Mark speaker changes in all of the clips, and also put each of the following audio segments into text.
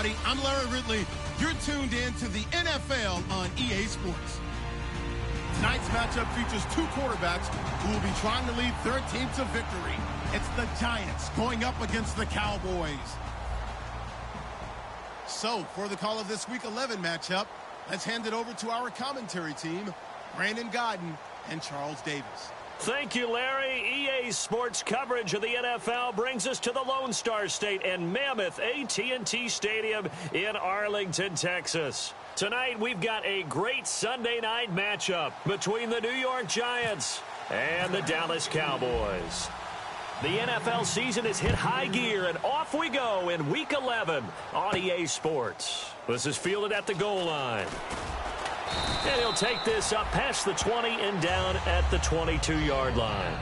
Speaker 1: everybody. I'm Larry Ridley. You're tuned in to the NFL on EA Sports. Tonight's matchup features two quarterbacks who will be trying to lead their team to victory. It's the Giants going up against the Cowboys. So, for the call of this Week 11 matchup, let's hand it over to our commentary team, Brandon Godden and Charles Davis.
Speaker 2: Thank you, Larry. EA Sports coverage of the NFL brings us to the Lone Star State and Mammoth AT&T Stadium in Arlington, Texas. Tonight, we've got a great Sunday night matchup between the New York Giants and the Dallas Cowboys. The NFL season has hit high gear, and off we go in Week 11 on EA Sports. This is fielded at the goal line. And he'll take this up past the 20 and down at the 22-yard line.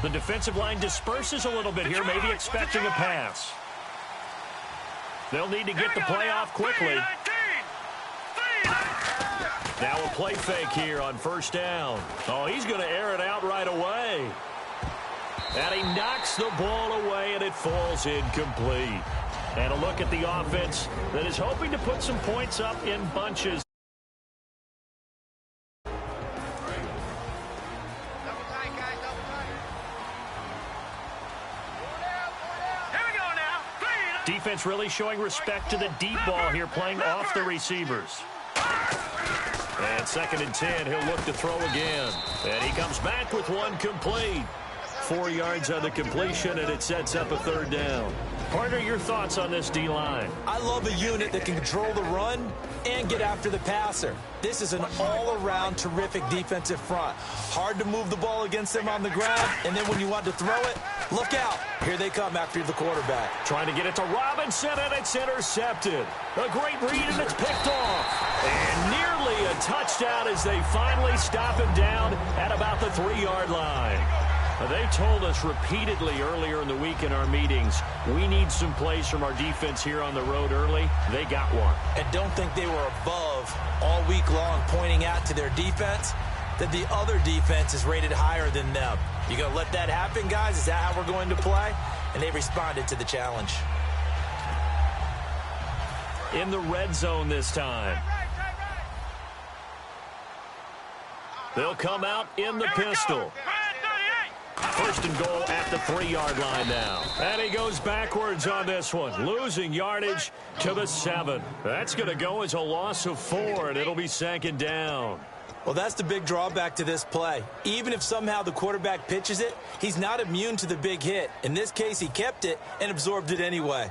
Speaker 2: The defensive line disperses a little bit here, maybe expecting a pass. They'll need to get the play off quickly. Now a play fake here on first down. Oh, he's going to air it out right away. And he knocks the ball away, and it falls incomplete. And a look at the offense that is hoping to put some points up in bunches. Defense really showing respect to the deep ball here, playing off the receivers. And 2nd and 10, he'll look to throw again. And he comes back with one complete. 4 yards on the completion, and it sets up a 3rd down. Partner, your thoughts on this D-line?
Speaker 3: I love a unit that can control the run and get after the passer. This is an all-around terrific defensive front. Hard to move the ball against them on the ground, and then when you want to throw it, look out. Here they come after the quarterback.
Speaker 2: Trying to get it to Robinson, and it's intercepted. A great read, and it's picked off. And nearly a touchdown as they finally stop him down at about the 3-yard line. They told us repeatedly earlier in the week in our meetings, we need some plays from our defense here on the road early. They got one.
Speaker 3: And don't think they were above all week long, pointing out to their defense that the other defense is rated higher than them. You going to let that happen, guys? Is that how we're going to play? And they responded to the challenge.
Speaker 2: In the red zone this time. They'll come out in the pistol. 1st and goal at the 3-yard line now. And he goes backwards on this one, losing yardage to the 7. That's going to go as a loss of 4, and it'll be 2nd down.
Speaker 3: Well, that's the big drawback to this play. Even if somehow the quarterback pitches it, he's not immune to the big hit. In this case, he kept it and absorbed it anyway.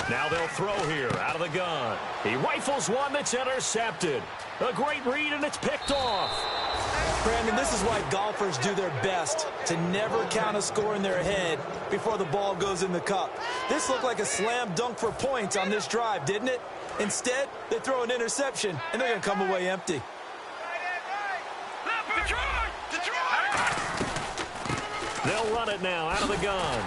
Speaker 2: Now they'll throw here out of the gun. He rifles one that's intercepted. A great read, and it's picked off.
Speaker 3: Brandon, this is why golfers do their best to never count a score in their head before the ball goes in the cup. This looked like a slam dunk for points on this drive, didn't it? Instead, they throw an interception, and they're going to come away empty.
Speaker 2: They'll run it now out of the gun.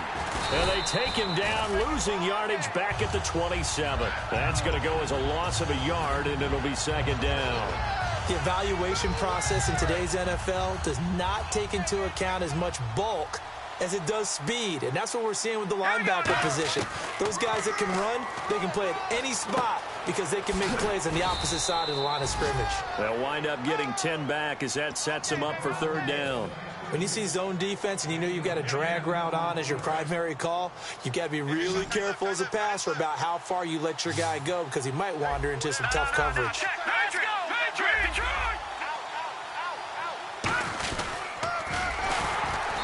Speaker 2: And they take him down, losing yardage back at the 27. That's going to go as a loss of a yard, and it'll be 2nd down.
Speaker 3: The evaluation process in today's NFL does not take into account as much bulk as it does speed, and that's what we're seeing with the linebacker position. Those guys that can run, they can play at any spot because they can make plays on the opposite side of the line of scrimmage.
Speaker 2: They'll wind up getting 10 back as that sets them up for 3rd down.
Speaker 3: When you see zone defense and you know you've got a drag route on as your primary call, you've got to be really careful as a passer about how far you let your guy go because he might wander into some tough coverage.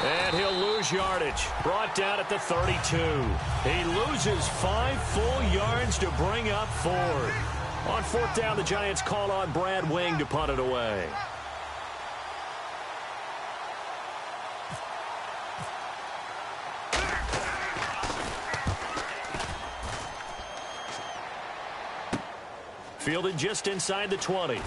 Speaker 2: And he'll lose yardage. Brought down at the 32. He loses 5 full yards to bring up 4. On 4th down, the Giants call on Brad Wing to punt it away. Fielded just inside the 20.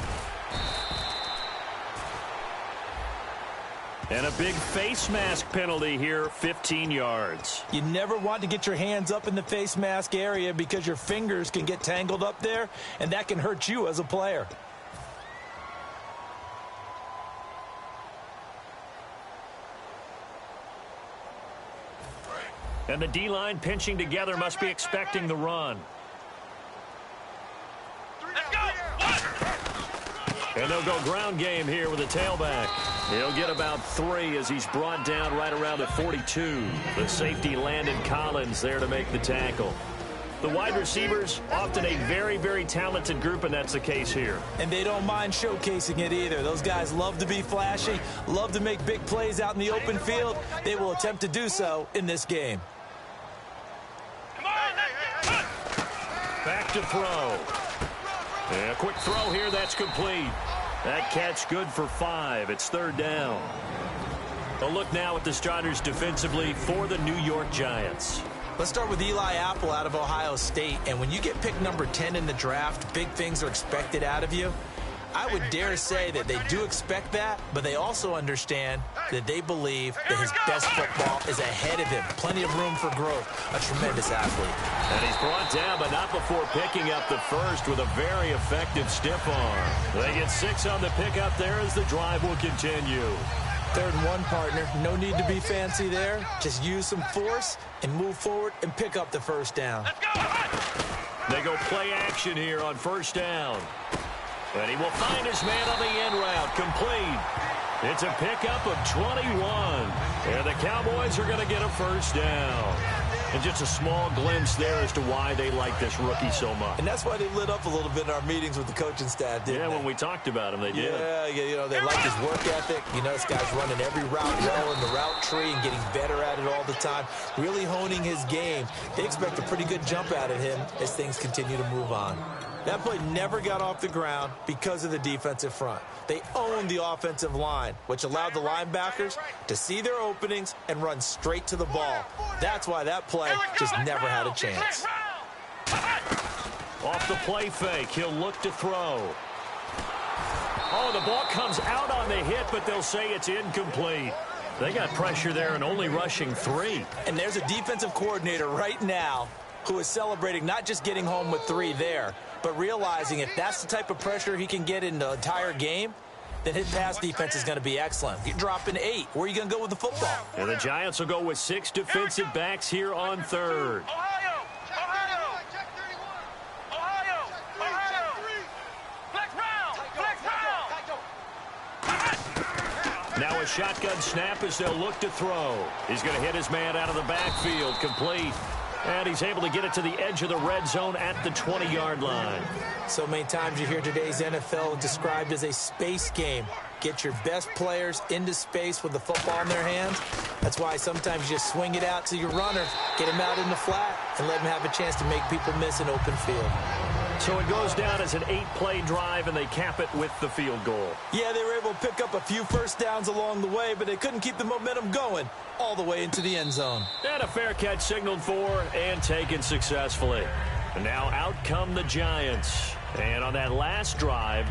Speaker 2: And a big face mask penalty here, 15 yards.
Speaker 3: You never want to get your hands up in the face mask area because your fingers can get tangled up there, and that can hurt you as a player.
Speaker 2: And the D-line pinching together must be expecting the run. And they'll go ground game here with a tailback. He'll get about 3 as he's brought down right around the 42. The safety Landon Collins there to make the tackle. The wide receivers, often a very, very talented group, and that's the case here.
Speaker 3: And they don't mind showcasing it either. Those guys love to be flashy, love to make big plays out in the open field. They will attempt to do so in this game.
Speaker 2: Back to throw. And a quick throw here, that's complete. That catch good for 5. It's 3rd down. A look now at the starters defensively for the New York Giants.
Speaker 3: Let's start with Eli Apple out of Ohio State. And when you get picked number 10 in the draft, big things are expected out of you. I would dare say that they do expect that, but they also understand that they believe that his best football is ahead of him. Plenty of room for growth. A tremendous athlete.
Speaker 2: And he's brought down, but not before picking up the first with a very effective stiff arm. They get 6 on the pickup there as the drive will continue.
Speaker 3: 3rd and 1, partner. No need to be fancy there. Just use some force and move forward and pick up the 1st down.
Speaker 2: They go play action here on 1st down. And he will find his man on the end route. Complete. It's a pickup of 21. And the Cowboys are going to get a 1st down. And just a small glimpse there as to why they like this rookie so much.
Speaker 3: And that's why they lit up a little bit in our meetings with the coaching staff, didn't they?
Speaker 2: Yeah, when we talked about him, they did.
Speaker 3: Yeah, you know, they like his work ethic. You know, this guy's running every route well in the route tree and getting better at it all the time, really honing his game. They expect a pretty good jump out of him as things continue to move on. That play never got off the ground because of the defensive front. They owned the offensive line, which allowed the linebackers to see their openings and run straight to the ball. That's why that play just never had a chance.
Speaker 2: Off the play fake, he'll look to throw. Oh, the ball comes out on the hit, but they'll say it's incomplete. They got pressure there and only rushing 3.
Speaker 3: And there's a defensive coordinator right now who is celebrating not just getting home with 3 there, but realizing if that's the type of pressure he can get in the entire game, then his pass defense is going to be excellent. You're dropping 8. Where are you going to go with the football?
Speaker 2: And the Giants will go with 6 defensive backs here on 3rd. Now a shotgun snap as they'll look to throw. He's going to hit his man out of the backfield, complete. And he's able to get it to the edge of the red zone at the 20-yard line.
Speaker 3: So many times you hear today's NFL described as a space game. Get your best players into space with the football in their hands. That's why sometimes you just swing it out to your runner, get him out in the flat, and let him have a chance to make people miss an open field.
Speaker 2: So it goes down as an 8-play drive, and they cap it with the field goal.
Speaker 3: Yeah, they were able to pick up a few first downs along the way, but they couldn't keep the momentum going all the way into the end zone.
Speaker 2: And a fair catch signaled for and taken successfully. And now out come the Giants. And on that last drive,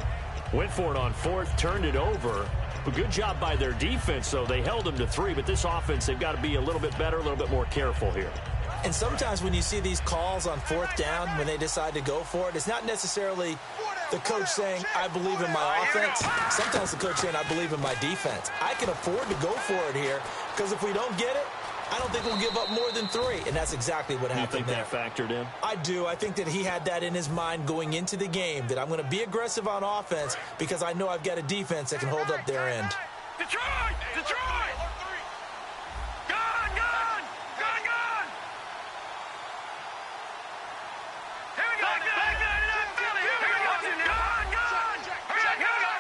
Speaker 2: went for it on 4th, turned it over. But good job by their defense, though. They held them to 3, but this offense, they've got to be a little bit better, a little bit more careful here.
Speaker 3: And sometimes when you see these calls on 4th down, when they decide to go for it, it's not necessarily the coach saying, I believe in my offense. Sometimes the coach saying, I believe in my defense. I can afford to go for it here because if we don't get it, I don't think we'll give up more than 3. And that's exactly what happened there.
Speaker 2: You think that factored in?
Speaker 3: I do. I think that he had that in his mind going into the game, that I'm going to be aggressive on offense because I know I've got a defense that can hold up their end.
Speaker 4: Detroit! Detroit! Gone! Gone! Gone! Gone! Here we go! Back there in that Philly! Here we go! Gone! Gone! Here we go!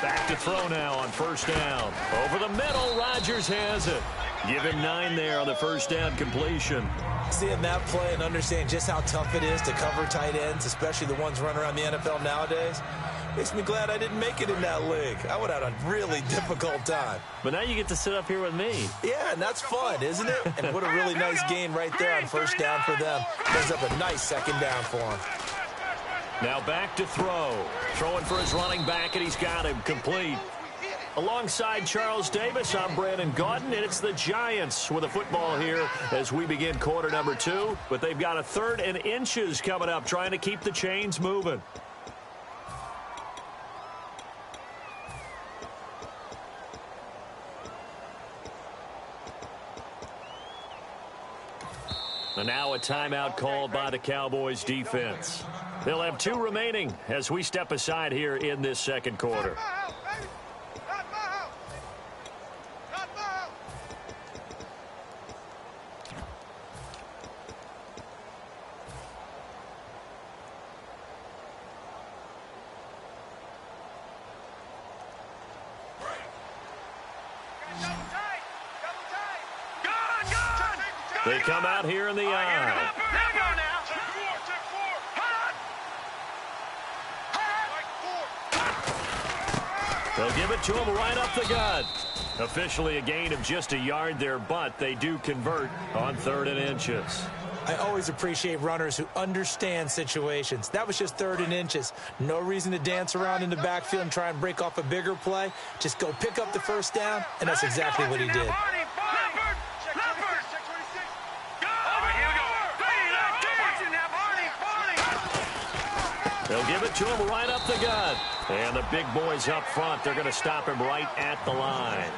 Speaker 2: Back to throw now on first down. Over the middle, Rodgers has it. Give him 9 there on the first down completion.
Speaker 3: Seeing that play and understand just how tough it is to cover tight ends, especially the ones running around the NFL nowadays, makes me glad I didn't make it in that league. I would have had a really difficult time.
Speaker 2: But now you get to sit up here with me.
Speaker 3: Yeah, and that's fun, isn't it? And what a really nice gain right there on first down for them. Brings up a nice second down for them.
Speaker 2: Now back to throw. Throwing for his running back, and he's got him complete. Alongside Charles Davis, I'm Brandon Gaudin, and it's the Giants with the football here as we begin quarter number 2. But they've got a 3rd and inches coming up, trying to keep the chains moving. And now a timeout called by the Cowboys defense. They'll have 2 remaining as we step aside here in this second quarter. They come out here in the eye. They'll give it to him right up the gut. Officially a gain of just a yard there, but they do convert on 3rd and inches.
Speaker 3: I always appreciate runners who understand situations. That was just 3rd and inches. No reason to dance around in the backfield and try and break off a bigger play. Just go pick up the first down, and that's exactly what he did.
Speaker 2: They'll give it to him right up the gut. And the big boys up front, they're going to stop him right at the line.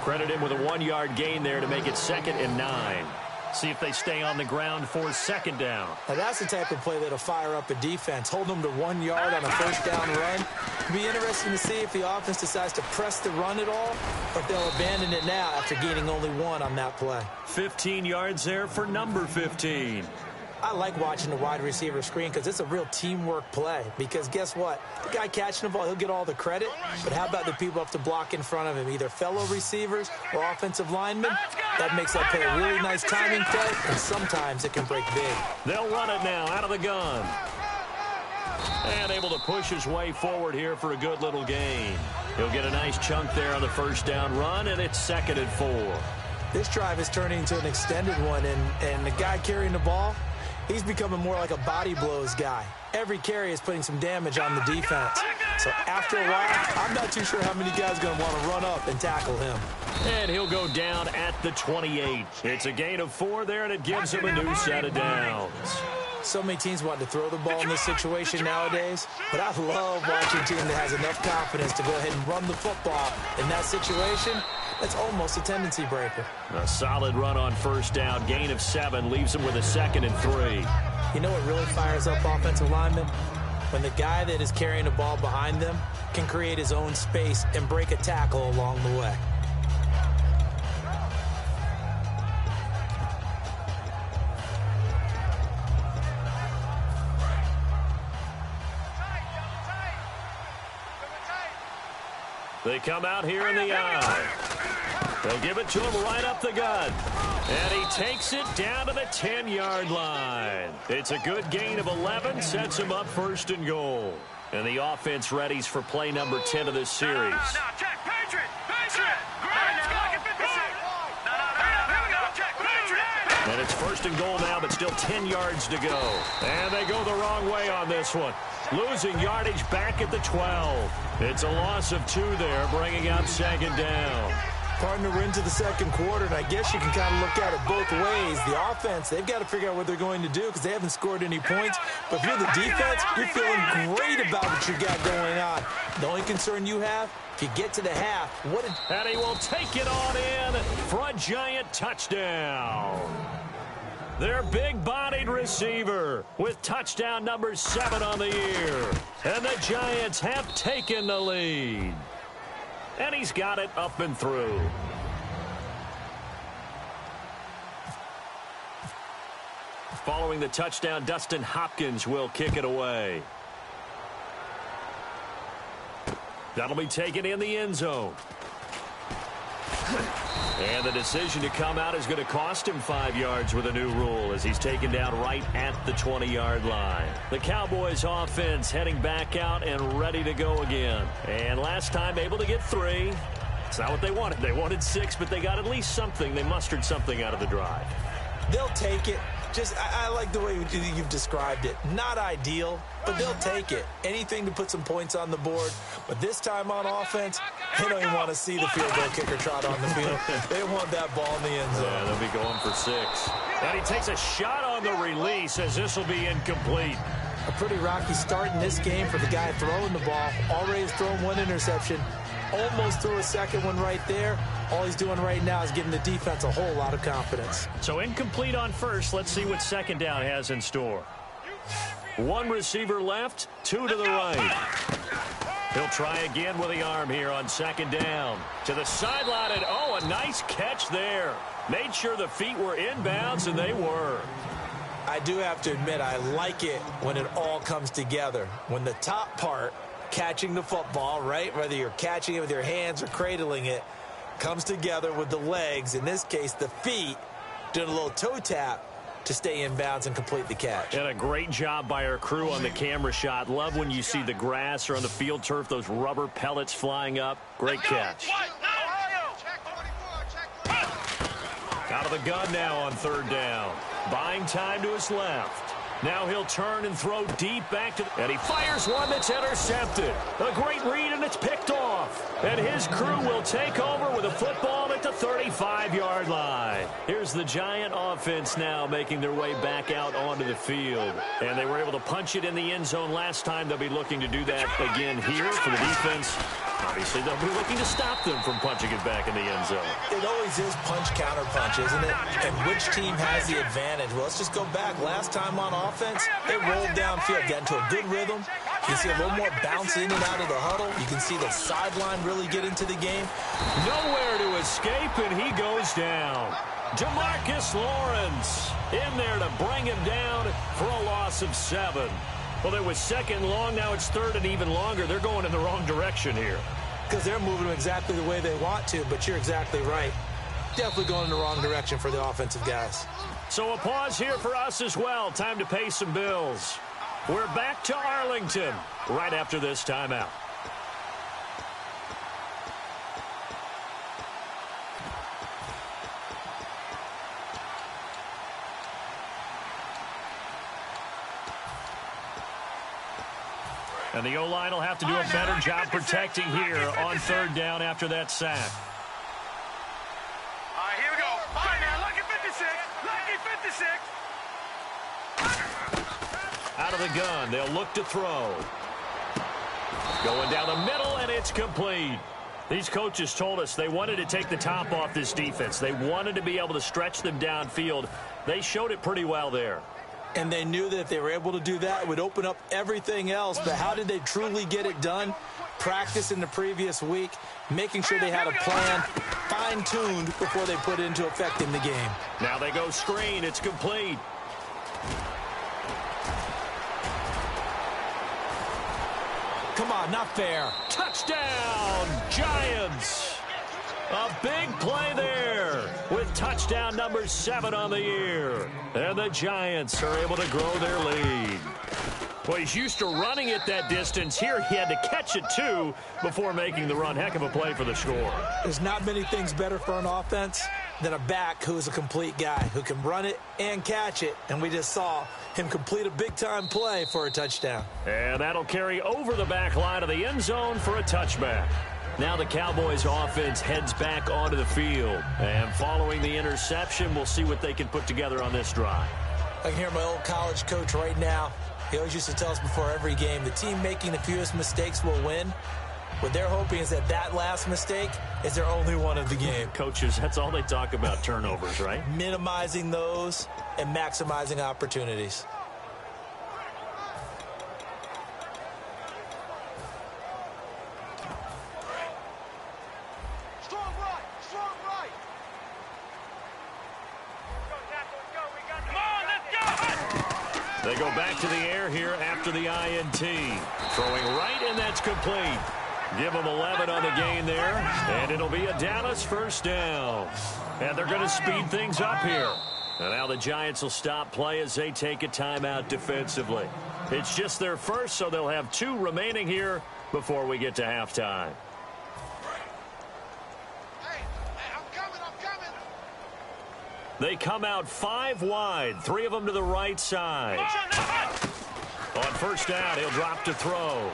Speaker 2: Credit him with a 1-yard gain there to make it 2nd and 9. See if they stay on the ground for 2nd down.
Speaker 3: Now that's the type of play that'll fire up a defense. Hold them to 1 yard on a first down run. It'll be interesting to see if the offense decides to press the run at all, or if they'll abandon it now after gaining only 1 on that play.
Speaker 2: 15 yards there for number 15.
Speaker 3: I like watching the wide receiver screen because it's a real teamwork play. Because guess what? The guy catching the ball, he'll get all the credit. But how about the people up to block in front of him, either fellow receivers or offensive linemen? That makes that play a really nice timing play, and sometimes it can break big.
Speaker 2: They'll run it now out of the gun. And able to push his way forward here for a good little gain. He'll get a nice chunk there on the first down run, and it's 2nd and 4.
Speaker 3: This drive is turning into an extended one, and the guy carrying the ball, he's becoming more like a body blows guy. Every carry is putting some damage on the defense. So after a while, I'm not too sure how many guys are going to want to run up and tackle him.
Speaker 2: And he'll go down at the 28. It's a gain of 4 there, and it gives him a new set of downs.
Speaker 3: So many teams want to throw the ball in this situation nowadays, but I love watching a team that has enough confidence to go ahead and run the football in that situation. That's almost a tendency breaker.
Speaker 2: A solid run on first down. Gain of 7 leaves him with a 2nd and 3.
Speaker 3: You know what really fires up offensive linemen? When the guy that is carrying the ball behind them can create his own space and break a tackle along the way.
Speaker 2: They come out here in the eye. They'll give it to him right up the gut. And he takes it down to the 10-yard line. It's a good gain of 11, sets him up 1st and goal. And the offense readies for play number 10 of this series.
Speaker 4: Check, Patriot!
Speaker 2: And it's 1st and goal now, but still 10 yards to go. And they go the wrong way on this one. Losing yardage back at the 12. It's a loss of 2 there, bringing up 2nd down.
Speaker 3: Partner, we're into the second quarter, and I guess you can kind of look at it both ways. The offense, they've got to figure out what they're going to do because they haven't scored any points. But if you're the defense, you're feeling great about what you got going on. The only concern you have, if you get to the half,
Speaker 2: and he will take it on in for a giant touchdown. Their big-bodied receiver with touchdown number 7 on the year. And the Giants have taken the lead. And he's got it up and through. Following the touchdown, Dustin Hopkins will kick it away. That'll be taken in the end zone. And the decision to come out is going to cost him 5 yards with a new rule as he's taken down right at the 20-yard line. The Cowboys offense heading back out and ready to go again. And last time able to get 3. It's not what they wanted. They wanted 6, but they got at least something. They mustered something out of the drive.
Speaker 3: They'll take it. I like the way you've described it. Not ideal, but they'll take it. Anything to put some points on the board. But this time on offense, they don't even want to see the field goal kicker trot on the field. They want that ball in the end zone.
Speaker 2: Yeah, they'll be going for 6. And he takes a shot on the release as this will be incomplete.
Speaker 3: A pretty rocky start in this game for the guy throwing the ball. Already has thrown 1 interception. Almost threw a second one right there. All he's doing right now is giving the defense a whole lot of confidence.
Speaker 2: So incomplete on first. Let's see what second down has in store. 1 receiver left, 2 to the right. He'll try again with the arm here on second down. To the sideline, and a nice catch there. Made sure the feet were inbounds, and they were.
Speaker 3: I do have to admit, I like it when it all comes together. When the top part, catching the football, right, whether you're catching it with your hands or cradling it, comes together with the legs, in this case the feet, doing a little toe tap to stay in bounds and complete the catch.
Speaker 2: And a great job by our crew on the camera shot. Love when you see the grass or on the field turf, those rubber pellets flying up. Great catch. Out of the gun now on third down. Buying time to his left. Now he'll turn and throw deep back to... And he fires one that's intercepted. A great read, and it's picked off. And his crew will take over with a football at the 35-yard line. Here's the Giant offense now making their way back out onto the field. And they were able to punch it in the end zone last time. They'll be looking to do that again here for the defense. Obviously, they'll be looking to stop them from punching it back in the end zone.
Speaker 3: It always is punch-counter-punch, isn't it? And which team has the advantage? Well, let's just go back. Last time on offense, they rolled downfield, got into a good rhythm. You can see a little more bounce in and out of the huddle. You can see the sideline really get into the game.
Speaker 2: Nowhere to escape, and he goes down. Demarcus Lawrence in there to bring him down for a loss of 7. Well, it was second long. Now it's third and even longer. They're going in the wrong direction here.
Speaker 3: Because they're moving exactly the way they want to, but you're exactly right. Definitely going in the wrong direction for the offensive guys.
Speaker 2: So a pause here for us as well. Time to pay some bills. We're back to Arlington right after this timeout. And the O-line will have to do a better job protecting here on third down after that sack.
Speaker 4: All right, here we go. Fine now, lucky 56. Lucky 56.
Speaker 2: Out of the gun, they'll look to throw. Going down the middle, and it's complete. These coaches told us they wanted to take the top off this defense. They wanted to be able to stretch them downfield. They showed it pretty well there.
Speaker 3: And they knew that if they were able to do that, it would open up everything else. But how did they truly get it done? Practice in the previous week, making sure they had a plan, fine-tuned before they put it into effect in the game.
Speaker 2: Now they go screen. It's complete.
Speaker 3: Come on, not fair.
Speaker 2: Touchdown, Giants. A big play there with touchdown number 7 on the year. And the Giants are able to grow their lead. Well, he's used to running it that distance. Here he had to catch it, too, before making the run. Heck of a play for the score.
Speaker 3: There's not many things better for an offense than a back who is a complete guy, who can run it and catch it. And we just saw him complete a big-time play for a touchdown.
Speaker 2: And that'll carry over the back line of the end zone for a touchback. Now the Cowboys offense heads back onto the field. And following the interception, we'll see what they can put together on this drive.
Speaker 3: I can hear my old college coach right now. He always used to tell us before every game, the team making the fewest mistakes will win. What they're hoping is that that last mistake is their only one of the game.
Speaker 2: Coaches, that's all they talk about, turnovers, right?
Speaker 3: Minimizing those and maximizing opportunities.
Speaker 2: They go back to the air here after the INT. Throwing right, and that's complete. Give them 11 on the gain there, and it'll be a Dallas first down. And they're going to speed things up here. And now the Giants will stop play as they take a timeout defensively. It's just their first, so they'll have 2 remaining here before we get to halftime.
Speaker 4: Hey, I'm coming.
Speaker 2: They come out 5 wide, 3 of them to the right side. On first down, he'll drop to throw.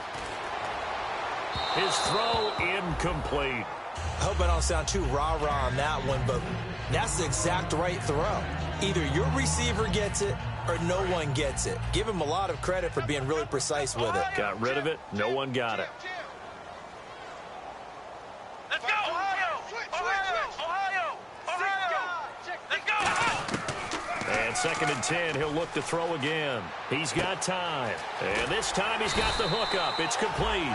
Speaker 2: His throw incomplete.
Speaker 3: I hope I don't sound too rah-rah on that one, but that's the exact right throw. Either your receiver gets it or no one gets it. Give him a lot of credit for being really precise with it.
Speaker 2: Got rid of it. No one got it.
Speaker 4: Let's go, Ohio! Let's go!
Speaker 2: And 2nd and 10, he'll look to throw again. He's got time. And this time he's got the hook up. It's complete.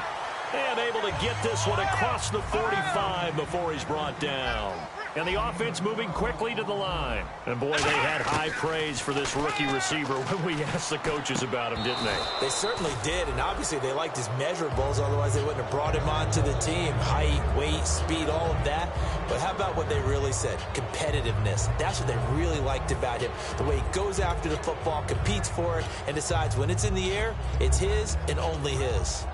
Speaker 2: And able to get this one across the 45 before he's brought down. And the offense moving quickly to the line. And boy, they had high praise for this rookie receiver when we asked the coaches about him, didn't they?
Speaker 3: They certainly did, and obviously they liked his measurables, otherwise they wouldn't have brought him onto the team. Height, weight, speed, all of that. But how about what they really said? Competitiveness. That's what they really liked about him. The way he goes after the football, competes for it, and decides when it's in the air, it's his and only his.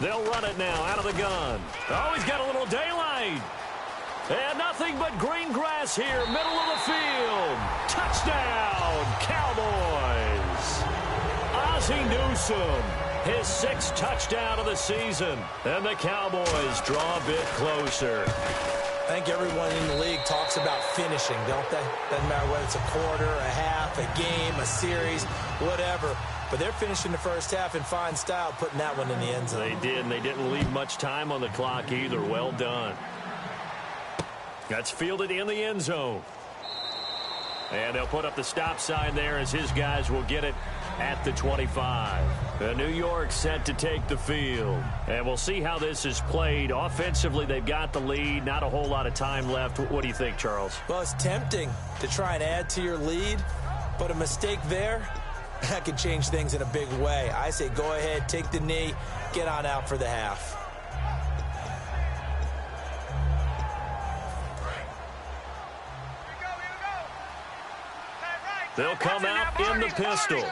Speaker 2: They'll run it now out of the gun. Oh, he's got a little daylight. And nothing but green grass here, middle of the field. Touchdown, Cowboys. Ozzie Newsome, his 6th touchdown of the season. And the Cowboys draw a bit closer.
Speaker 3: I think everyone in the league talks about finishing, don't they? Doesn't matter whether it's a quarter, a half, a game, a series, whatever. But they're finishing the first half in fine style, putting that one in the end zone.
Speaker 2: They did, and they didn't leave much time on the clock either. Well done. That's fielded in the end zone. And they'll put up the stop sign there as his guys will get it at the 25. New York set to take the field. And we'll see how this is played. Offensively, they've got the lead. Not a whole lot of time left. What do you think, Charles?
Speaker 3: Well, it's tempting to try and add to your lead, but a mistake there, that could change things in a big way. I say go ahead, take the knee, get on out for the half.
Speaker 2: They'll come out in the pistol.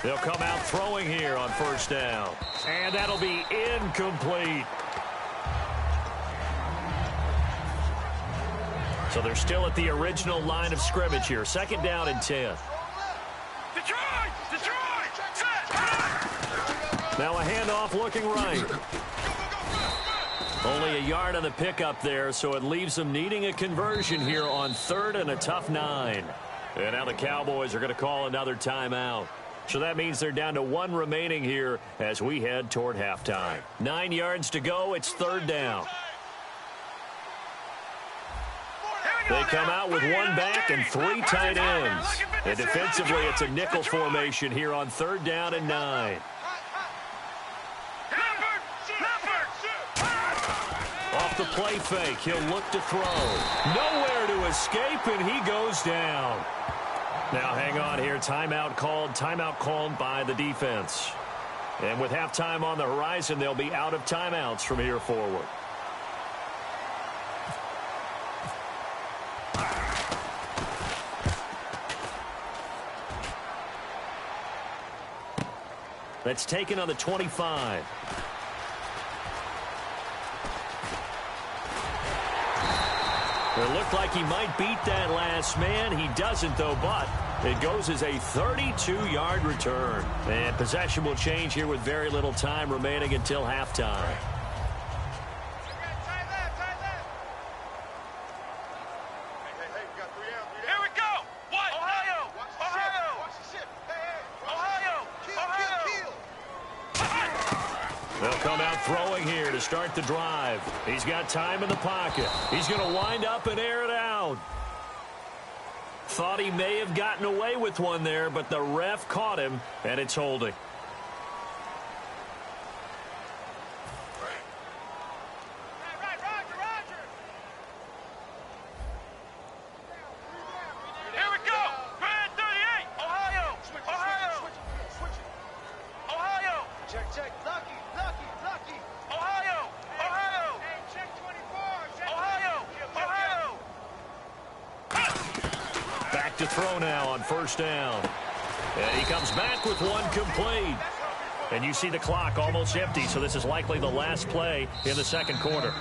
Speaker 2: They'll come out throwing here on first down. And that'll be incomplete. So they're still at the original line of scrimmage here. 2nd down and 10.
Speaker 4: Detroit!
Speaker 2: Now a handoff looking right. Only a yard on the pickup there, so it leaves them needing a conversion here on 3rd and a tough 9. And now the Cowboys are going to call another timeout. So that means they're down to 1 remaining here as we head toward halftime. 9 yards to go. It's 3rd down. They come out with 1 back and 3 tight ends. And defensively, it's a nickel formation here on 3rd down and 9. Off the play fake, he'll look to throw. Nowhere to escape, and he goes down. Now hang on here. Timeout called by the defense. And with halftime on the horizon, they'll be out of timeouts from here forward. That's taken on the 25. It looked like he might beat that last man. He doesn't, though, but it goes as a 32-yard return. And possession will change here with very little time remaining until halftime. They'll come out throwing here to start the drive. He's got time in the pocket. He's going to wind up and air it out. Thought he may have gotten away with one there, but the ref caught him, and it's holding. to throw now on first down. And he comes back with one complete. And you see the clock almost empty, so this is likely the last play in the second quarter.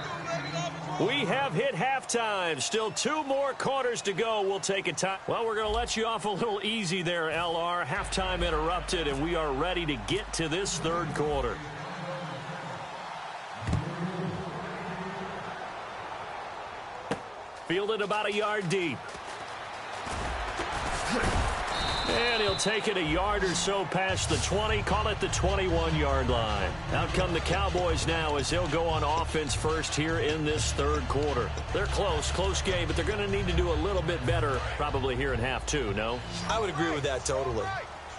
Speaker 2: We have hit halftime. Still 2 more quarters to go. We'll take a time. Well, we're going to let you off a little easy there, LR. Halftime interrupted, and we are ready to get to this third quarter. Fielded about a yard deep. And he'll take it a yard or so past the 20, call it the 21-yard line. Out come the Cowboys now as they'll go on offense first here in this third quarter. They're close game, but they're going to need to do a little bit better probably here in half two, no?
Speaker 3: I would agree with that totally.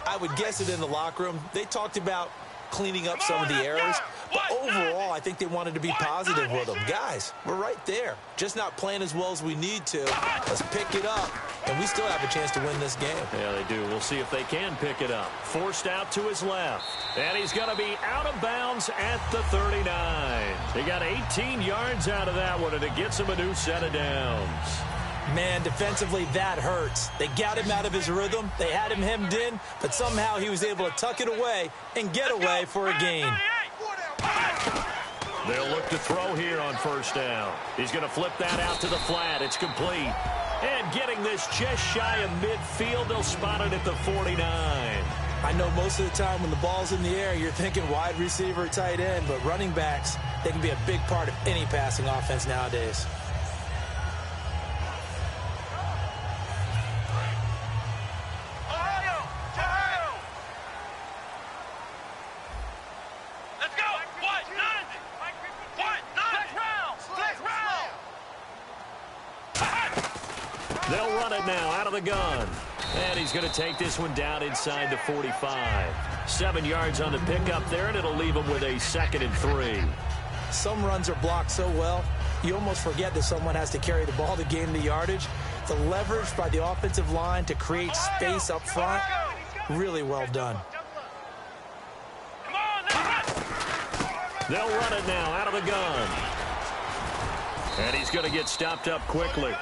Speaker 3: I would guess it in the locker room. They talked about cleaning up some of the errors, but overall, I think they wanted to be positive with them. Guys, we're right there. Just not playing as well as we need to. Let's pick it up, and we still have a chance to win this game.
Speaker 2: Yeah, they do. We'll see if they can pick it up. Forced out to his left, and he's going to be out of bounds at the 39. He got 18 yards out of that one, and it gets him a new set of downs.
Speaker 3: Man, defensively, that hurts. They got him out of his rhythm. They had him hemmed in, but somehow he was able to tuck it away and get away for a gain.
Speaker 2: They'll look to throw here on first down. He's going to flip that out to the flat. It's complete. And getting this just shy of midfield, they'll spot it at the 49.
Speaker 3: I know most of the time when the ball's in the air, you're thinking wide receiver, tight end, but running backs, they can be a big part of any passing offense nowadays.
Speaker 2: They'll run it now out of the gun. And he's going to take this one down inside the 45. 7 yards on the pickup there, and it'll leave him with a 2nd and 3.
Speaker 3: Some runs are blocked so well, you almost forget that someone has to carry the ball to gain the yardage. The leverage by the offensive line to create space up front, really well done.
Speaker 2: They'll run it now out of the gun. And he's going to get stopped up quickly.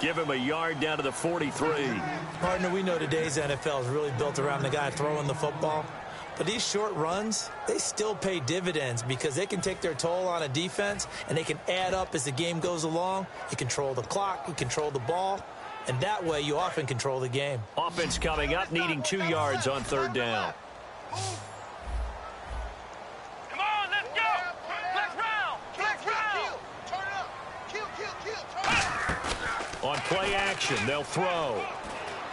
Speaker 2: Give him a yard down to the 43.
Speaker 3: Partner, we know today's NFL is really built around the guy throwing the football. But these short runs, they still pay dividends because they can take their toll on a defense and they can add up as the game goes along. You control the clock, you control the ball, and that way you often control the game.
Speaker 2: Offense coming up, needing 2 yards on third down.
Speaker 4: Come on, let's go! Flex round! Flex round! Turn it up! Kill! Turn it up!
Speaker 2: On play action, they'll throw.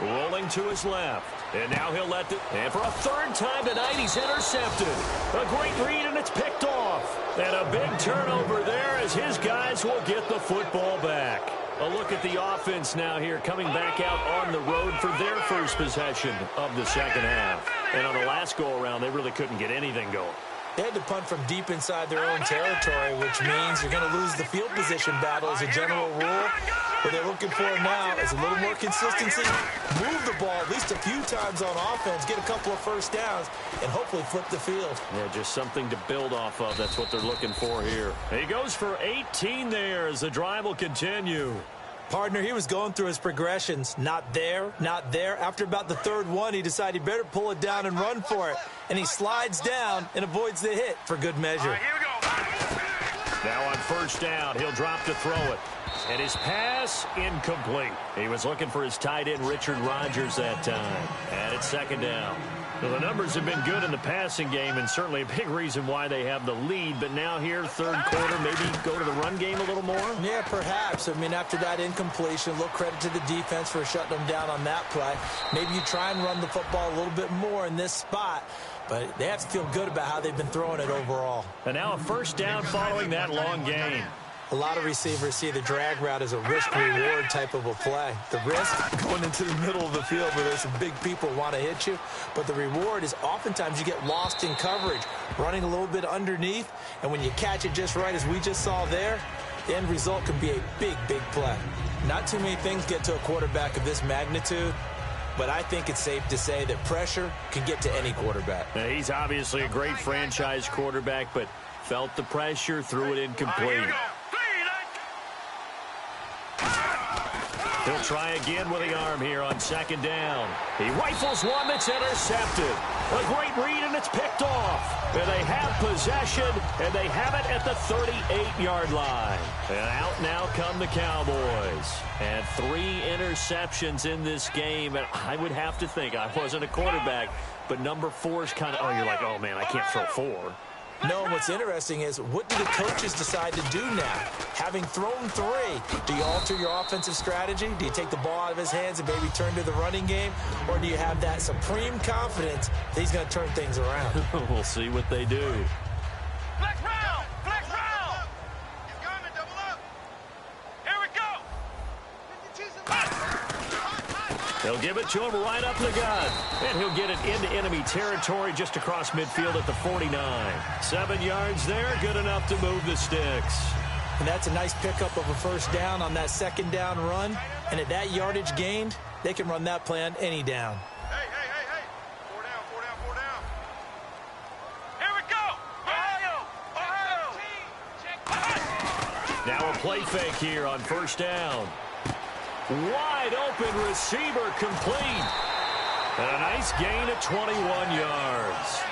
Speaker 2: Rolling to his left. And now he'll let the... And for a third time tonight, he's intercepted. A great read, and it's picked off. And a big turnover there as his guys will get the football back. A look at the offense now here, coming back out on the road for their first possession of the second half. And on the last go-around, they really couldn't get anything going.
Speaker 3: They had to punt from deep inside their own territory, which means you're going to lose the field position battle as a general rule. What they're looking for now is a little more consistency, move the ball at least a few times on offense, get a couple of first downs, and hopefully flip the field.
Speaker 2: Yeah, just something to build off of. That's what they're looking for here. He goes for 18 there as the drive will continue.
Speaker 3: Partner, he was going through his progressions. Not there, not there. After about the third one, he decided he better pull it down and run for it. And he slides down and avoids the hit for good measure.
Speaker 4: Here we go.
Speaker 2: Now on first down, he'll drop to throw it. And his pass, incomplete. He was looking for his tight end, Richard Rodgers, that time. And it's second down. Well, the numbers have been good in the passing game, and certainly a big reason why they have the lead. But now here, third quarter, maybe go to the run game a little more?
Speaker 3: Yeah, perhaps. I mean, after that incompletion, a little credit to the defense for shutting them down on that play. Maybe you try and run the football a little bit more in this spot. But they have to feel good about how they've been throwing it overall.
Speaker 2: And now a first down following that long gain.
Speaker 3: A lot of receivers see the drag route as a risk-reward type of a play. The risk, going into the middle of the field where there's some big people who want to hit you. But the reward is oftentimes you get lost in coverage, running a little bit underneath. And when you catch it just right, as we just saw there, the end result can be a big, big play. Not too many things get to a quarterback of this magnitude. But I think it's safe to say that pressure can get to any quarterback.
Speaker 2: Now, he's obviously a great franchise quarterback, but felt the pressure, threw it incomplete. He'll try again with the arm here on second down. He rifles one that's intercepted. A great read, and it's picked off. And they have possession, and they have it at the 38-yard line. And out now come the Cowboys. And 3 interceptions in this game. And I would have to think, I wasn't a quarterback, but number 4 is kind of, oh, you're like, oh, man, I can't throw 4.
Speaker 3: No, and what's interesting is, what do the coaches decide to do now? Having thrown 3, do you alter your offensive strategy? Do you take the ball out of his hands and maybe turn to the running game? Or do you have that supreme confidence that he's going to turn things around?
Speaker 2: We'll see what they do.
Speaker 4: Flex round! Flex round! He's coming, double up! Here we go!
Speaker 2: They'll give it to him right up the gut. And he'll get it into enemy territory just across midfield at the 49. 7 yards there, good enough to move the sticks.
Speaker 3: And that's a nice pickup of a first down on that second down run. And at that yardage gained, they can run that play on any down.
Speaker 4: Hey! 4 down, 4 down, 4 down. Here we go! Ohio!
Speaker 2: Now a play fake here on first down. Wide open receiver complete. And a nice gain of 21 yards.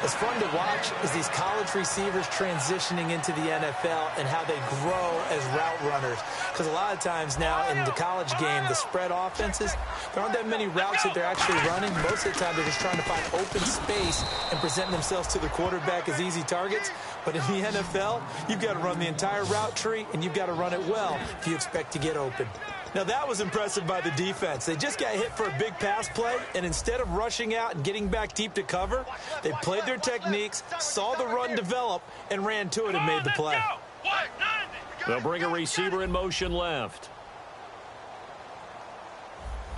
Speaker 3: What's fun to watch is these college receivers transitioning into the NFL and how they grow as route runners. Because a lot of times now in the college game, the spread offenses, there aren't that many routes that they're actually running. Most of the time, they're just trying to find open space and present themselves to the quarterback as easy targets. But in the NFL, you've got to run the entire route tree, and you've got to run it well if you expect to get open. Now, that was impressive by the defense. They just got hit for a big pass play, and instead of rushing out and getting back deep to cover, they played their techniques, saw the run develop, and ran to it and made the play.
Speaker 2: They'll bring a receiver in motion left.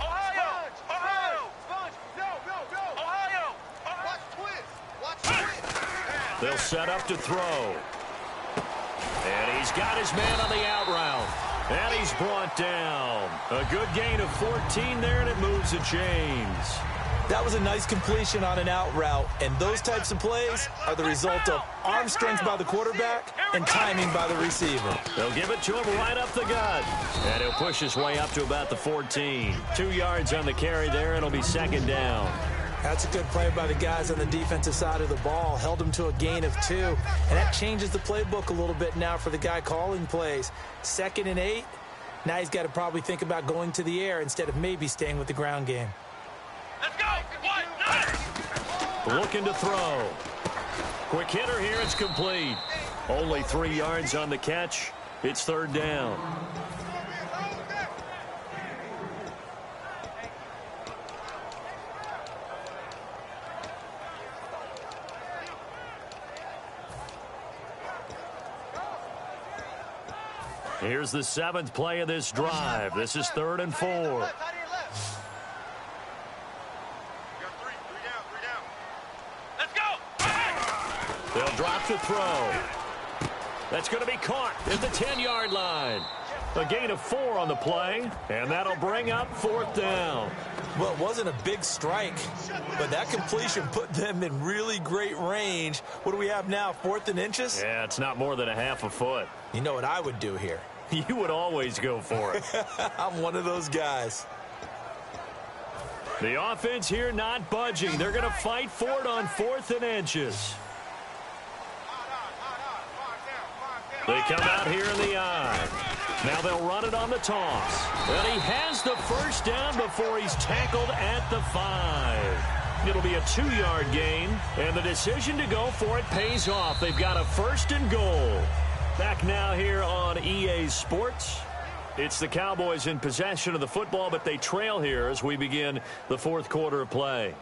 Speaker 4: Ohio!
Speaker 2: They'll set up to throw. And he's got his man on the out route. And he's brought down. A good gain of 14 there, and it moves the chains.
Speaker 3: That was a nice completion on an out route, and those types of plays are the result of arm strength by the quarterback and timing by the receiver.
Speaker 2: They'll give it to him right up the gut. And he'll push his way up to about the 14. 2 yards on the carry there, and it'll be second down.
Speaker 3: That's a good play by the guys on the defensive side of the ball. Held him to a gain of 2. And that changes the playbook a little bit now for the guy calling plays. 2nd and 8. Now he's got to probably think about going to the air instead of maybe staying with the ground game.
Speaker 4: Let's go!
Speaker 2: Looking to throw. Quick hitter here. It's complete. Only 3 yards on the catch. It's third down. Here's the 7th play of this drive. This is 3rd and 4.
Speaker 4: Let's go!
Speaker 2: They'll drop to throw. That's going to be caught at the 10-yard line. A gain of 4 on the play, and that'll bring up 4th down.
Speaker 3: Well, it wasn't a big strike, but that completion put them in really great range. What do we have now, 4th and inches?
Speaker 2: Yeah, it's not more than a half a foot.
Speaker 3: You know what I would do here?
Speaker 2: You would always go for it.
Speaker 3: I'm one of those guys.
Speaker 2: The offense here not budging. They're going to fight for it on 4th and inches. They come out here in the eye. Now they'll run it on the toss. And he has the first down before he's tackled at the 5. It'll be a 2-yard gain, and the decision to go for it pays off. They've got a 1st and goal. Back now here on EA Sports. It's the Cowboys in possession of the football, but they trail here as we begin the 4th quarter of play.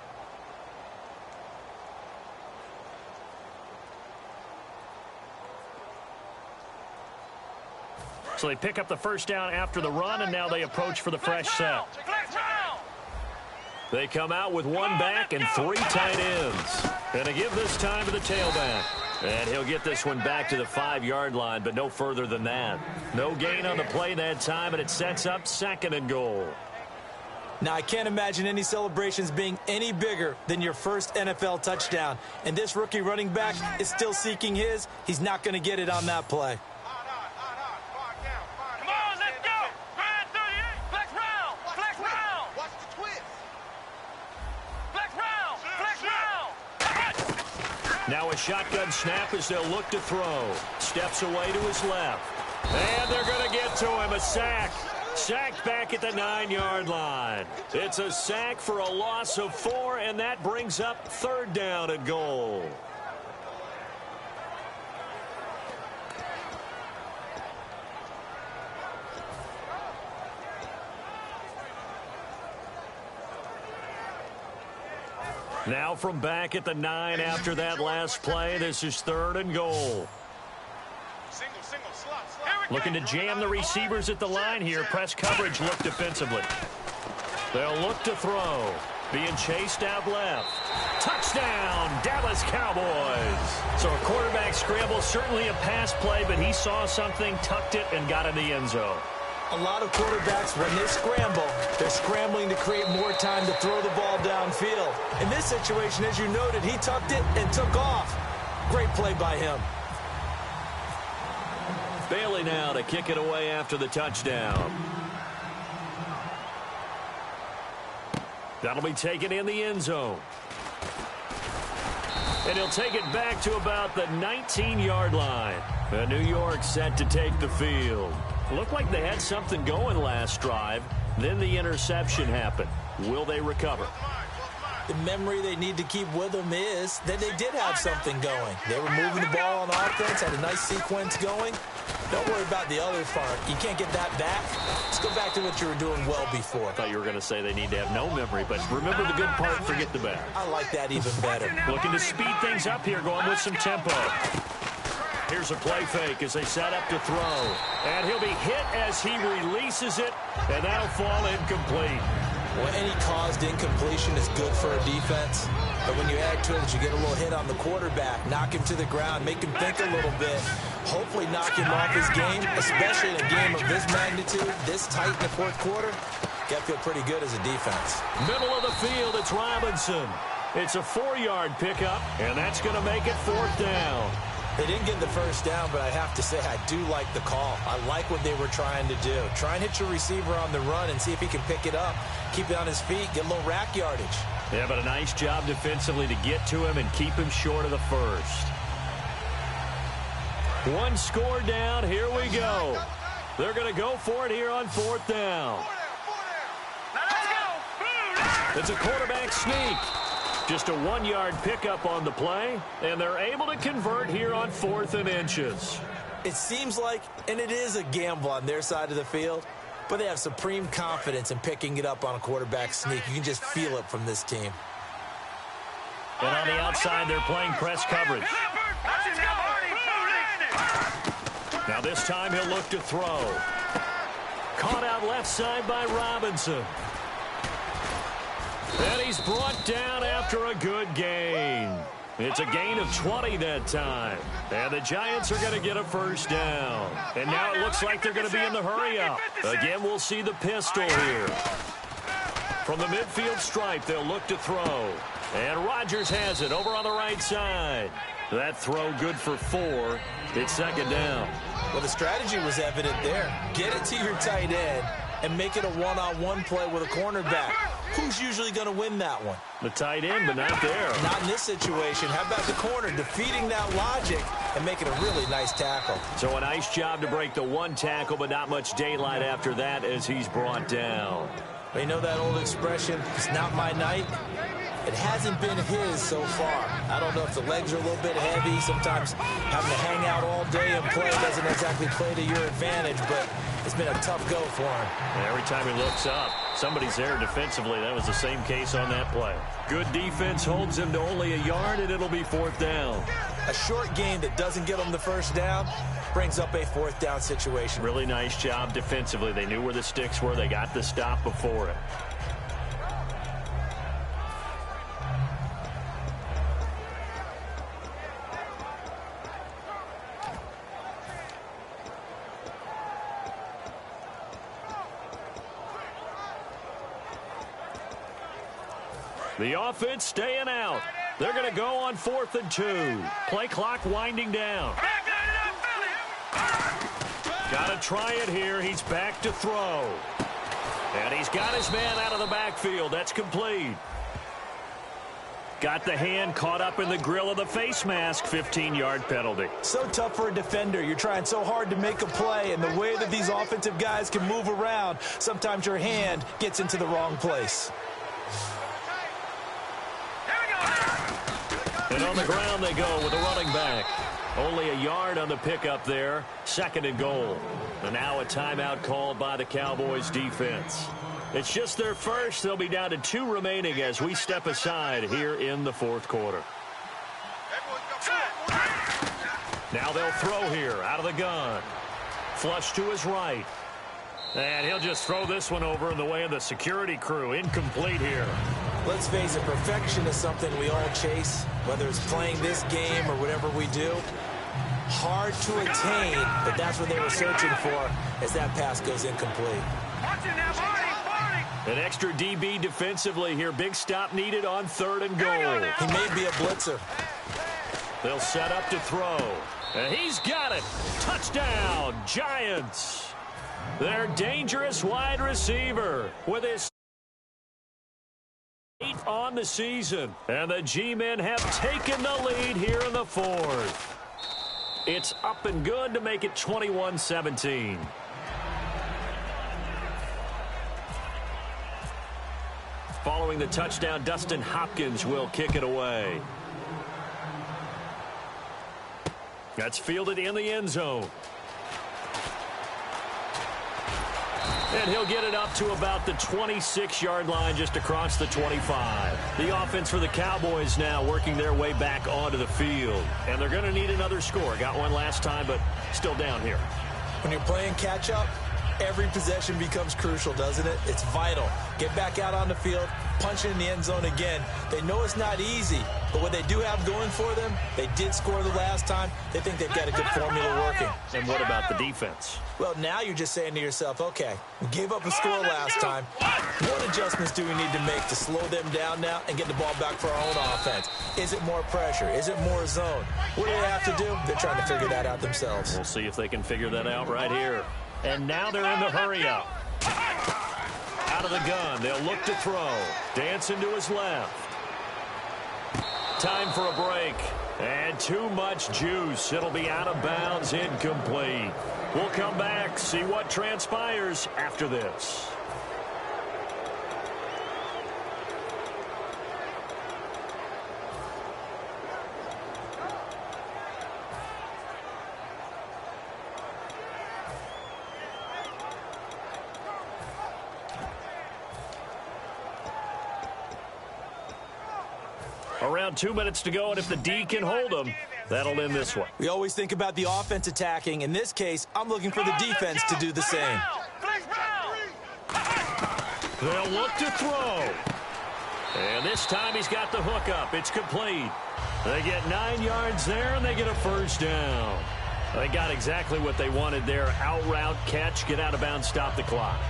Speaker 2: So they pick up the first down after the run, and now they approach for the fresh set. They come out with 1 back and 3 tight ends. And they give this time to the tailback. And he'll get this one back to the 5-yard line, but no further than that. No gain on the play that time, and it sets up 2nd and goal.
Speaker 3: Now, I can't imagine any celebrations being any bigger than your first NFL touchdown. And this rookie running back is still seeking his. He's not going to get it on that play.
Speaker 4: Come on, let's go! Grind 38! Flex round!
Speaker 2: Now a shotgun snap as they'll look to throw. Steps away to his left. And they're going to get to him. A sack. Sacked back at the 9-yard line. It's a sack for a loss of 4, and that brings up 3rd down and goal. Now from back at the 9 after that last play, this is 3rd and goal. Looking to jam the receivers at the line here. Press coverage look defensively. They'll look to throw. Being chased out left. Touchdown, Dallas Cowboys. So a quarterback scramble, certainly a pass play, but he saw something, tucked it, and got in the end zone.
Speaker 3: A lot of quarterbacks, when they scramble, they're scrambling to create more time to throw the ball downfield. In this situation, as you noted, he tucked it and took off. Great play by him.
Speaker 2: Bailey now to kick it away after the touchdown. That'll be taken in the end zone. And he'll take it back to about the 19-yard line. New York set to take the field. Looked like they had something going last drive. Then the interception happened. Will they recover?
Speaker 3: The memory they need to keep with them is that they did have something going. They were moving the ball on offense, had a nice sequence going. Don't worry about the other part. You can't get that back. Let's go back to what you were doing well before.
Speaker 2: I thought you were going to say they need to have no memory, but remember the good part, forget the bad.
Speaker 3: I like that even better.
Speaker 2: Looking to speed things up here, going with some tempo. Here's a play fake as they set up to throw. And he'll be hit as he releases it, and that'll fall incomplete.
Speaker 3: Well, any caused incompletion is good for a defense. But when you add to it that you get a little hit on the quarterback, knock him to the ground, make him think a little bit, hopefully knock him off his game, especially in a game of this magnitude, this tight in the 4th quarter, got to feel pretty good as a defense.
Speaker 2: Middle of the field, it's Robinson. It's a 4-yard pickup, and that's going to make it 4th down.
Speaker 3: They didn't get the first down, but I have to say I do like the call. I like what they were trying to do. Try and hit your receiver on the run and see if he can pick it up, keep it on his feet, get a little rack yardage.
Speaker 2: Yeah, but a nice job defensively to get to him and keep him short of the first. 1 score down. Here we go. They're going to go for it here on 4th down. It's a quarterback sneak. Just a 1-yard pickup on the play, and they're able to convert here on 4th and inches.
Speaker 3: It seems like, and it is a gamble on their side of the field, but they have supreme confidence in picking it up on a quarterback sneak. You can just feel it from this team.
Speaker 2: And on the outside, they're playing press coverage. Now this time he'll look to throw. Caught out left side by Robinson. And he's brought down after a good gain. It's a gain of 20 that time. And the Giants are going to get a first down. And now it looks like they're going to be in the hurry-up. Again, we'll see the pistol here. From the midfield stripe, they'll look to throw. And Rodgers has it over on the right side. That throw good for 4. It's 2nd down.
Speaker 3: Well, the strategy was evident there. Get it to your tight end and make it a one-on-one play with a cornerback. Who's usually going to win that one?
Speaker 2: The tight end, but not there.
Speaker 3: Not in this situation. How about the corner defeating that logic and making a really nice tackle?
Speaker 2: So a nice job to break the 1 tackle, but not much daylight after that as he's brought down.
Speaker 3: You know that old expression, it's not my night? It hasn't been his so far. I don't know if the legs are a little bit heavy. Sometimes having to hang out all day and play doesn't exactly play to your advantage, but it's been a tough go for him.
Speaker 2: And every time he looks up, somebody's there defensively. That was the same case on that play. Good defense holds him to only a yard, and it'll be 4th down.
Speaker 3: A short gain that doesn't get them the first down brings up a 4th down situation.
Speaker 2: Really nice job defensively. They knew where the sticks were. They got the stop before it. The offense staying out. They're going to go on 4th and 2. Play clock winding down. Got to try it here. He's back to throw. And he's got his man out of the backfield. That's complete. Got the hand caught up in the grill of the face mask. 15-yard penalty.
Speaker 3: So tough for a defender. You're trying so hard to make a play, and the way that these offensive guys can move around, sometimes your hand gets into the wrong place.
Speaker 2: And on the ground they go with a running back. Only a yard on the pickup there. 2nd and goal. And now a timeout called by the Cowboys defense. It's just their first. They'll be down to 2 remaining as we step aside here in the 4th quarter. Now they'll throw here out of the gun. Flush to his right. And he'll just throw this one over in the way of the security crew. Incomplete here.
Speaker 3: Let's face it, perfection is something we all chase, whether it's playing this game or whatever we do. Hard to attain, but that's what they were searching for as that pass goes incomplete.
Speaker 2: An extra DB defensively here. Big stop needed on 3rd and goal.
Speaker 3: He may be a blitzer.
Speaker 2: They'll set up to throw. And he's got it. Touchdown, Giants. Their dangerous wide receiver with his 8th on the season. And the G-men have taken the lead here in the 4th. It's up and good to make it 21-17. Following the touchdown, Dustin Hopkins will kick it away. That's fielded in the end zone. And he'll get it up to about the 26-yard line, just across the 25. The offense for the Cowboys now working their way back onto the field. And they're going to need another score. Got one last time, but still down here.
Speaker 3: When you're playing catch-up, every possession becomes crucial, doesn't it? It's vital. Get back out on the field, punch it in the end zone again. They know it's not easy, but what they do have going for them, they did score the last time. They think they've got a good formula working.
Speaker 2: And what about the defense?
Speaker 3: Well, now you're just saying to yourself, okay, we gave up a score last time. What adjustments do we need to make to slow them down now and get the ball back for our own offense? Is it more pressure? Is it more zone? What do they have to do? They're trying to figure that out themselves.
Speaker 2: We'll see if they can figure that out right here. And now they're in the hurry-up. Out of the gun, they'll look to throw. Dancing to his left. Time for a break. And too much juice. It'll be out of bounds, incomplete. We'll come back, see what transpires after this. Around 2 minutes to go, and if the D can hold them, that'll end this one.
Speaker 3: We always think about the offense attacking. In this case, I'm looking for the defense to do the same.
Speaker 2: They'll look to throw. And this time he's got the hook up. It's complete. They get 9 yards there, and they get a first down. They got exactly what they wanted there. Out route, catch, get out of bounds, stop the clock.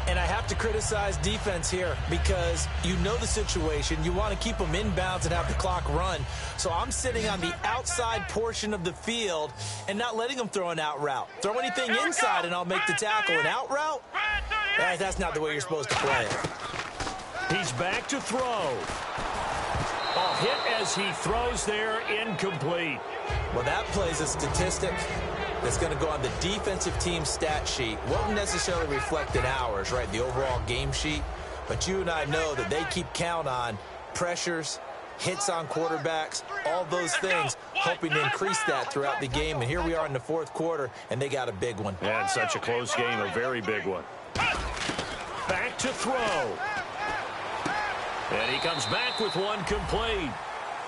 Speaker 3: And I have to criticize defense here because you know the situation. You want to keep them inbounds and have the clock run. So I'm sitting on the outside portion of the field and not letting them throw an out route. Throw anything inside and I'll make the tackle. An out route? That's not the way you're supposed to play it.
Speaker 2: He's back to throw. A hit as he throws there, incomplete.
Speaker 3: Well, that plays a statistic that's going to go on the defensive team stat sheet. Won't necessarily reflect in ours, right, the overall game sheet. But you and I know that they keep count on pressures, hits on quarterbacks, all those things, hoping to increase that throughout the game. And here we are in the 4th quarter, and they got a big one.
Speaker 2: Yeah, it's such a close game, a very big one. Back to throw. And he comes back with one complete.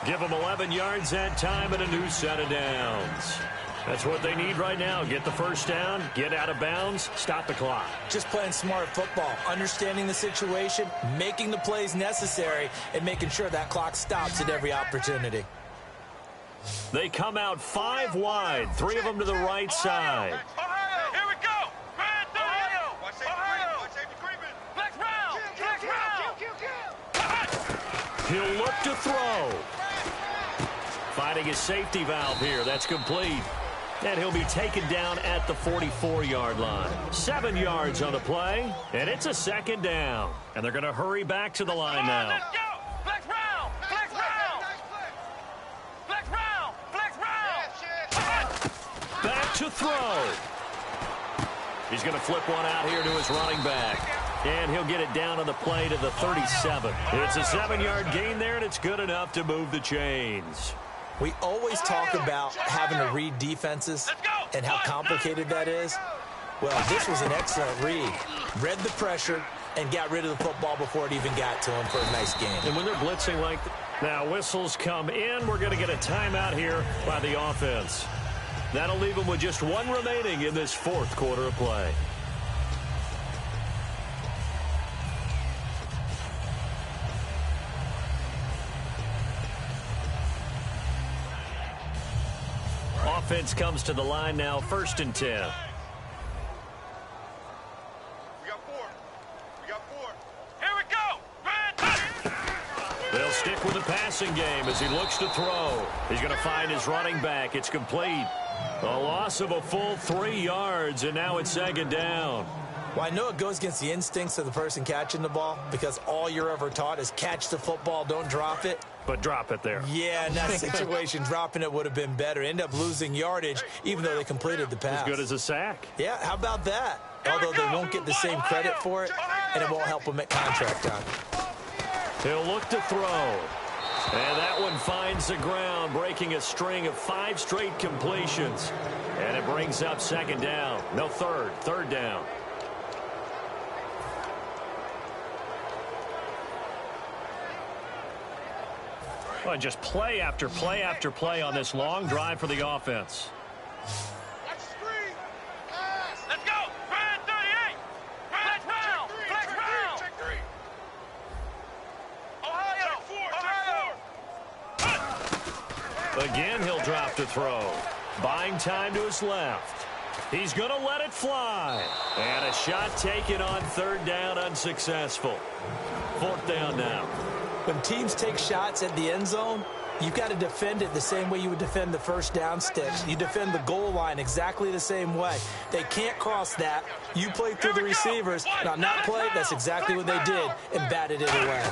Speaker 2: Give him 11 yards that time and a new set of downs. That's what they need right now. Get the first down, get out of bounds, stop the clock.
Speaker 3: Just playing smart football, understanding the situation, making the plays necessary, and making sure that clock stops at every opportunity.
Speaker 2: They come out 5 wide, 3 of them to the right side.
Speaker 4: Ohio, here we go. Ohio, Ohio. Flex round, flex round.
Speaker 2: He'll look to throw. Finding his safety valve here. That's complete. And he'll be taken down at the 44-yard line. 7 yards on the play, and it's a 2nd down. And they're going to hurry back to the line now.
Speaker 4: Let's go. Flex round, flex round.
Speaker 2: to throw. He's going to flip one out here to his running back. And he'll get it down on the play to the 37. It's a 7-yard gain there, and it's good enough to move the chains.
Speaker 3: We always talk about having to read defenses and how complicated that is. Well, this was an excellent read. Read the pressure and got rid of the football before it even got to him for a nice gain.
Speaker 2: And when they're blitzing like that, now whistles come in. We're going to get a timeout here by the offense. That'll leave them with just one remaining in this fourth quarter of play. Offense comes to the line now, 1st and 10.
Speaker 4: We got 4. We got 4. Here we go.
Speaker 2: They'll stick with the passing game as he looks to throw. He's going to find his running back. It's complete. A loss of a full 3 yards, and now it's 2nd down.
Speaker 3: Well, I know it goes against the instincts of the person catching the ball because all you're ever taught is catch the football, don't drop it.
Speaker 2: But drop it there.
Speaker 3: Yeah, in that situation, dropping it would have been better. End up losing yardage, even though they completed the pass.
Speaker 2: As good as a sack.
Speaker 3: Yeah, how about that? Although they won't get the same credit for it, and it won't help them at contract time.
Speaker 2: He'll look to throw. And that one finds the ground, breaking a string of 5 straight completions. And it brings up 2nd down. No, 3rd down. Well, just play after play after play on this long drive for the offense.
Speaker 4: Let's go. Red 38. Flex round. Flex round. Check 3. Ohio.
Speaker 2: Again, he'll drop to throw. Buying time to his left. He's going to let it fly. And a shot taken on 3rd down, unsuccessful. 4th down now.
Speaker 3: When teams take shots at the end zone, you've got to defend it the same way you would defend the first down sticks. You defend the goal line exactly the same way. They can't cross that. You play through the receivers. Now, not play, that's exactly what they did, and batted it away.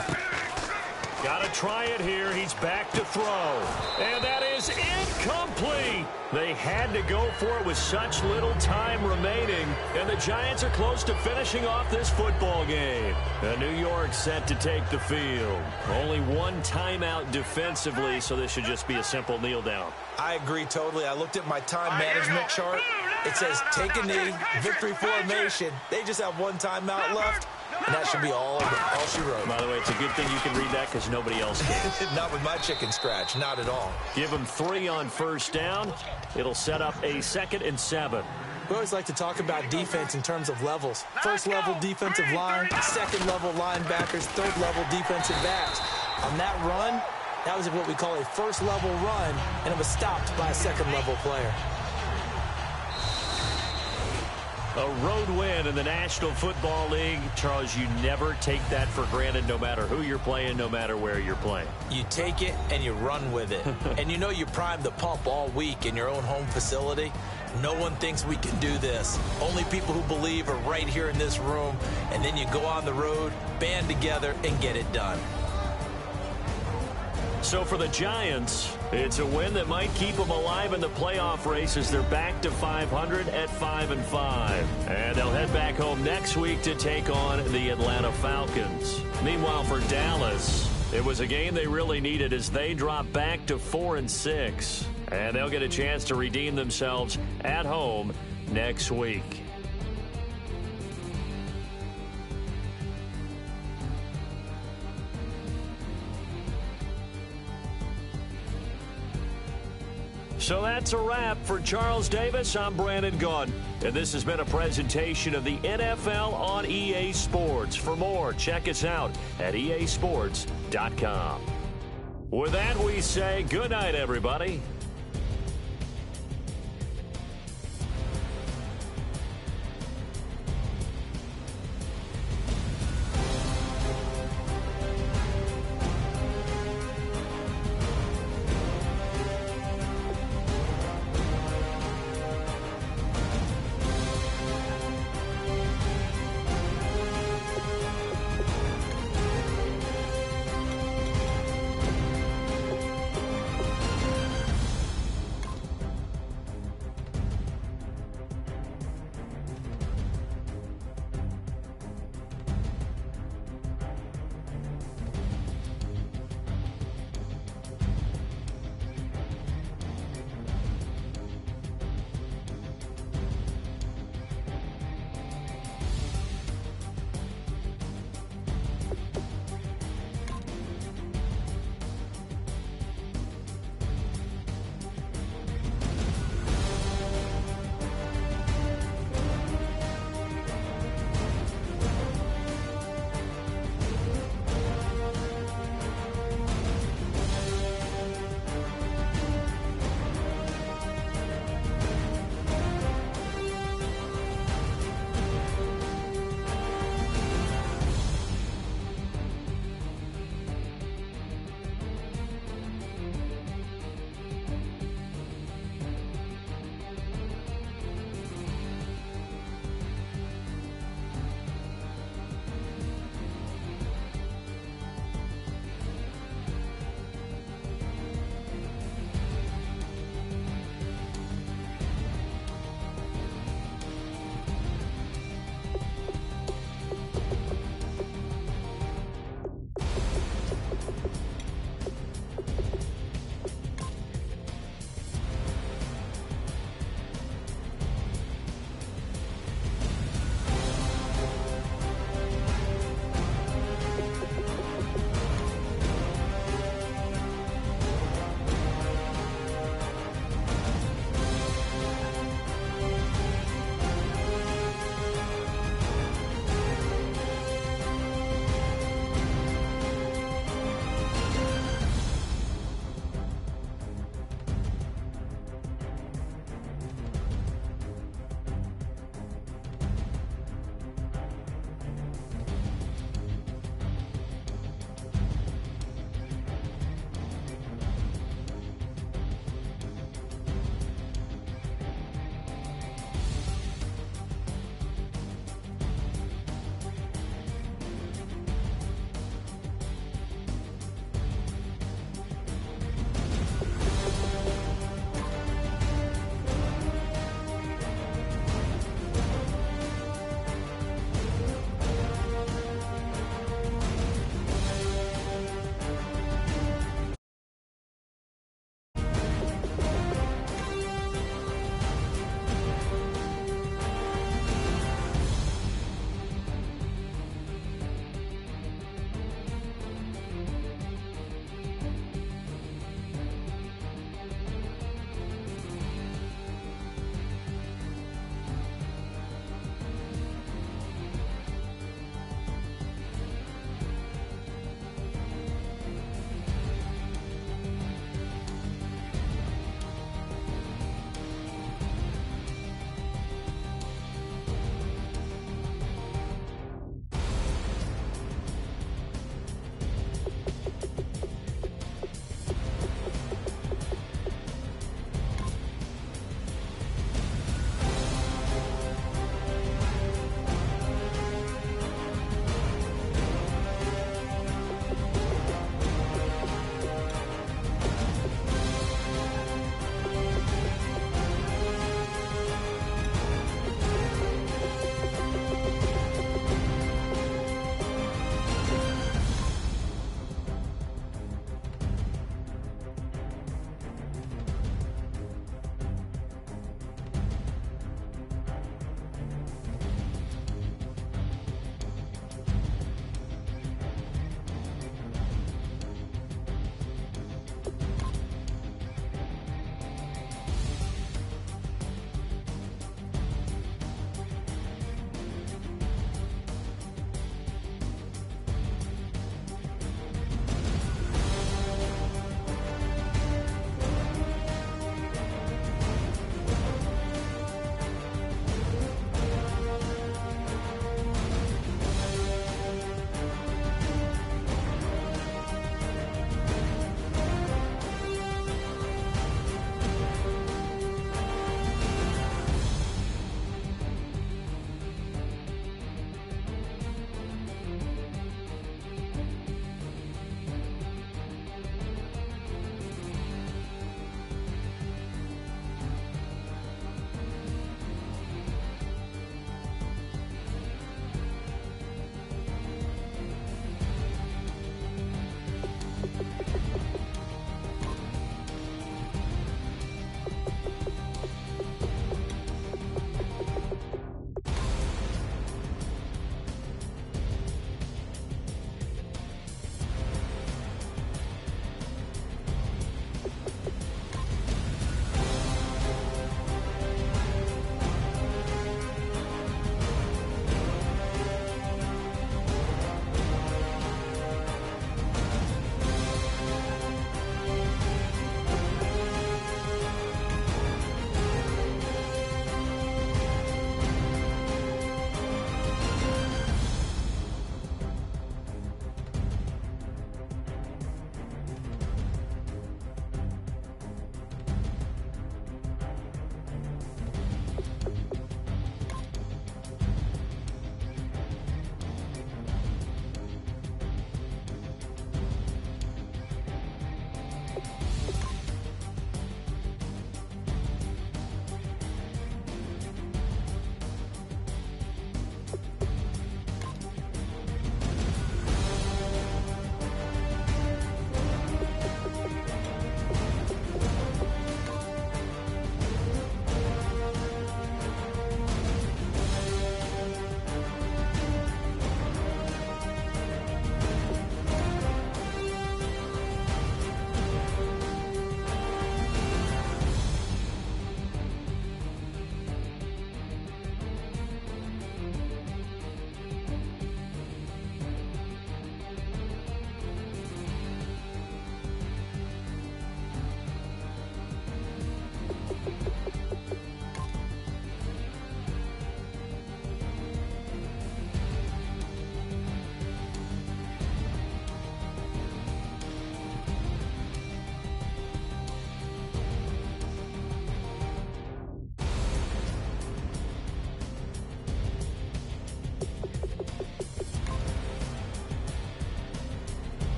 Speaker 2: Got to try it here. He's back to throw. And that is incomplete. They had to go for it with such little time remaining. And the Giants are close to finishing off this football game. New York set to take the field. Only one timeout defensively, so this should just be a simple kneel down.
Speaker 3: I agree totally. I looked at my time management chart. It says take a knee, victory formation. They just have one timeout left. And that should be all she wrote.
Speaker 2: By the way, it's a good thing you can read that because nobody else can.
Speaker 3: Not with my chicken scratch. Not at all.
Speaker 2: Give them 3 on 1st down. It'll set up a 2nd and 7.
Speaker 3: We always like to talk about defense in terms of levels. 1st level defensive line, 2nd level linebackers, 3rd level defensive backs. On that run, that was what we call a 1st level run, and it was stopped by a 2nd level player.
Speaker 2: A road win in the National Football League. Charles, you never take that for granted no matter who you're playing, no matter where you're playing.
Speaker 3: You take it and you run with it. And you know you primed the pump all week in your own home facility. No one thinks we can do this. Only people who believe are right here in this room. And then you go on the road, band together, and get it done.
Speaker 2: So for the Giants, it's a win that might keep them alive in the playoff race as they're back to 500 at 5-5. And they'll head back home next week to take on the Atlanta Falcons. Meanwhile, for Dallas, it was a game they really needed as they drop back to 4-6. And they'll get a chance to redeem themselves at home next week. So that's a wrap. For Charles Davis, I'm Brandon Gaudin. And this has been a presentation of the NFL on EA Sports. For more, check us out at easports.com. With that, we say good night, everybody.